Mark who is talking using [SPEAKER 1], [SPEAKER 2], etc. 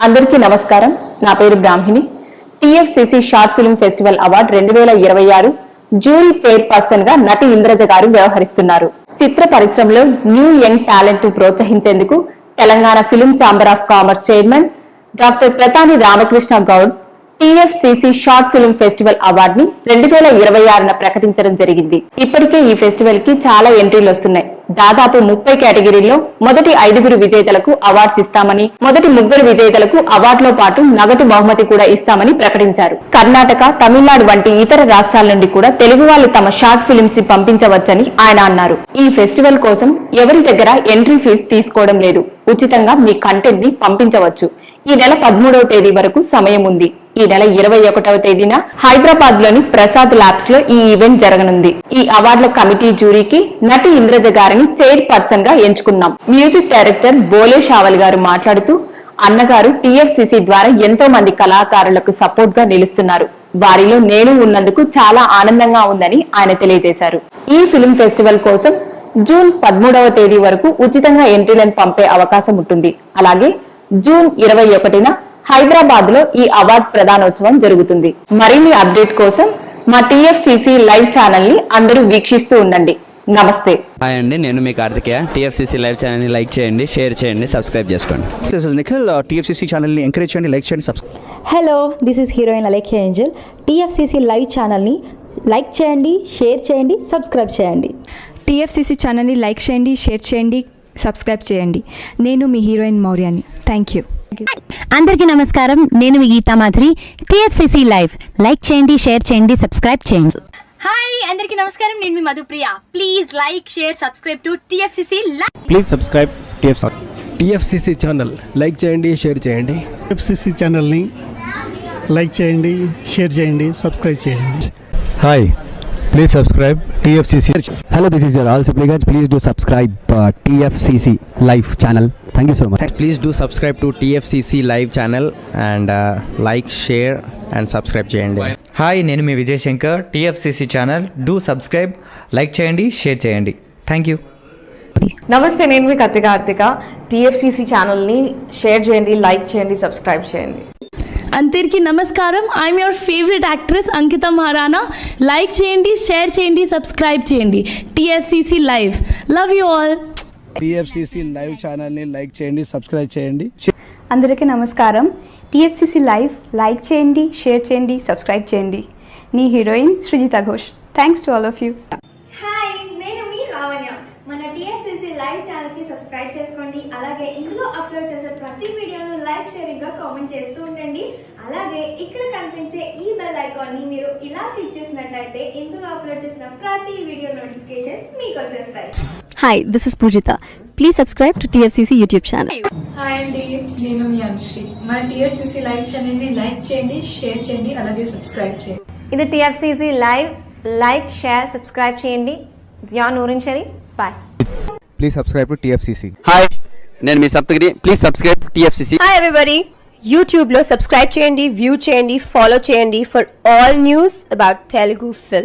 [SPEAKER 1] అందరికీ నమస్కారం. నా పేరు Brahmani. TFCC short film festival award 2026 jury chairperson గా నటి ఇంద్రజ గారు వ్యవహరిస్తున్నారు. చిత్ర పరిశ్రమలో న్యూ యంగ్ టాలెంట్ ను ప్రోత్సహించేందుకు Telangana film chamber of commerce chairman doctor Pratani Ramakrishna Goud TFCC short film festival award ని 2026 ప్రకటించడం జరిగింది. ఇప్పటికే ఈ ఫెస్టివల్ కి చాలా ఎంట్రీలు వస్తున్నాయి. దాదాపు 30 కేటగిరీల్లో మొదటి 5 విజేతలకు అవార్డ్స్ ఇస్తామని, మొదటి 3 విజేతలకు అవార్డులో పాటు నగదు బహుమతి కూడా ఇస్తామని ప్రకటించారు. కర్ణాటక, తమిళనాడు వంటి ఇతర రాష్ట్రాల నుండి కూడా తెలుగు వాళ్ళు తమ షార్ట్ ఫిల్మ్స్ ని పంపించవచ్చని ఆయన అన్నారు. ఈ ఫెస్టివల్ కోసం ఎవరి దగ్గర ఎంట్రీ ఫీజు తీసుకోవడం లేదు. ఉచితంగా మీ కంటెంట్ ని పంపించవచ్చు. ఈ నెల 13వ తేదీ వరకు సమయం ఉంది. ఈ నెల 21వ తేదీన హైదరాబాద్ లోని ప్రసాద్ ల్యాబ్స్ లో ఈ ఈవెంట్ జరగనుంది. ఈ అవార్డుల కమిటీ జ్యూరీకి నటి ఇంద్రజ గారిని చైర్ పర్సన్ గా ఎంచుకున్నాం. మ్యూజిక్ డైరెక్టర్ బోలే షావల్ గారు మాట్లాడుతూ, అన్నగారు టీఎఫ్సీసీ ద్వారా ఎంతో మంది కళాకారులకు సపోర్ట్ గా నిలుస్తున్నారు. వారిలో నేను ఉన్నందుకు చాలా ఆనందంగా ఉందని ఆయన తెలియజేశారు. ఈ ఫిల్మ్ ఫెస్టివల్ కోసం జూన్ 13వ తేదీ వరకు ఉచితంగా ఎంట్రీలను పంపే అవకాశం ఉంటుంది. అలాగే జూన్ 21న హైదరాబాద్ లో ఈ అవార్డు ప్రదానోత్సవం జరుగుతుంది. మరిన్ని అప్డేట్ కోసం మా టీఎఫ్సీసీ లైవ్ ఛానల్ ని అందరూ వీక్షిస్తూ ఉండండి. నమస్తే.
[SPEAKER 2] హాయ్ అండి, నేను మీ కార్తికేయ. టీఎఫ్సీసీ లైవ్ ఛానల్ ని లైక్ చేయండి, షేర్ చేయండి, సబ్స్క్రైబ్ చేసుకోండి.
[SPEAKER 3] This is Nikhil. TFCC channel ని ఎంకరేజ్ చేయండి, లైక్ చేయండి, subscribe.
[SPEAKER 4] Hello, this is heroine Alekhya Angel. TFCC live ఛానల్ని లైక్ చేయండి, షేర్ చేయండి, సబ్స్క్రైబ్ చేయండి.
[SPEAKER 5] టీఎఫ్సీసీ ఛానల్ని లైక్ చేయండి, షేర్ చేయండి, సబ్స్క్రైబ్ చేయండి. నేను మీ హీరోయిన్ మౌర్యాని. Thank you.
[SPEAKER 6] అందరికీ నమస్కారం. నేను మీ Geetha Madhuri. TFCC live like చేయండి, షేర్ చేయండి, సబ్స్క్రైబ్ చేయండి.
[SPEAKER 7] హాయ్ అందరికీ నమస్కారం. నేను మీ Madhupriya. Please like, share, subscribe to TFCC live.
[SPEAKER 3] Please subscribe
[SPEAKER 8] TFCC channel like చేయండి, షేర్ చేయండి.
[SPEAKER 9] టీఎఫ్సీసీ ఛానల్ని లైక్ చేయండి, షేర్ చేయండి, సబ్స్క్రైబ్ చేయండి.
[SPEAKER 8] Hi, please subscribe TFCC.
[SPEAKER 10] Hello, this is your all supplicants. Please do subscribe TFCC live channel. Thank you so much.
[SPEAKER 2] Please do subscribe to TFCC live channel and like, share and subscribe చేయండి.
[SPEAKER 11] Hi, నేను మీ Vijay Shankar. TFCC channel do subscribe, like చేయండి, share చేయండి. Thank you.
[SPEAKER 12] నమస్తే, నేను మీ Karthika. TFCC ఛానల్ని share చేయండి, లైక్ చేయండి, సబ్స్క్రైబ్ చేయండి.
[SPEAKER 13] అందరికీ నమస్కారం. I'm your favourite actress Ankita Maharana. Like చేయండి, షేర్ చేయండి, సబ్స్క్రైబ్ చేయండి. TFCC live. Love you all.
[SPEAKER 3] TFCC live ఛానల్ని లైక్ చేయండి, సబ్స్క్రైబ్ చేయండి.
[SPEAKER 4] అందరికీ నమస్కారం. టీఎఫ్సీసీ లైవ్ లైక్ చేయండి, షేర్ చేయండి, సబ్స్క్రైబ్ చేయండి. నీ heroine Srujitha Ghosh. Thanks to all of you.
[SPEAKER 7] Hi, నేను మీ లావణ్య. మన టీఎఫ్సీసీ లైవ్ ఛానల్ కి సబ్స్క్రైబ్ చేసుకోండి. అలాగే ఇందులో అప్లోడ్ చేసే ప్రతి వీడియోను లైక్, షేరింగ్ గా కామెంట్ చేస్తూ ఉండండి. అలాగే ఇక్కడ కనిపించే ఈ బెల్ ఐకాన్ ని మీరు ఇలా క్లిక్ చేసినట్లయితే ఇందులో అప్లోడ్ చేసిన ప్రతి వీడియో నోటిఫికేషన్స్ మీకు వచ్చేస్తాయి.
[SPEAKER 6] Hi, this is Poojitha. Please subscribe to TFCC YouTube channel.
[SPEAKER 13] Hi అండి, నేను మీ అనుశ్రీ. మన టీఎఫ్సీసీ లైవ్ ఛానల్ని లైక్ చేయండి, షేర్ చేయండి, అలాగే సబ్స్క్రైబ్ చేయండి.
[SPEAKER 7] ఇది TFCC live. Like, share, subscribe చేయండి. Jiya Noorin Shari. Bye.
[SPEAKER 10] Please subscribe to TFCC.
[SPEAKER 2] Hi, నేను మీ Saptagiri. Please subscribe TFCC.
[SPEAKER 12] Hi everybody. యూట్యూబ్లో సబ్స్క్రైబ్ చేయండి, వ్యూ చేయండి, ఫాలో చేయండి for all news about Telugu film.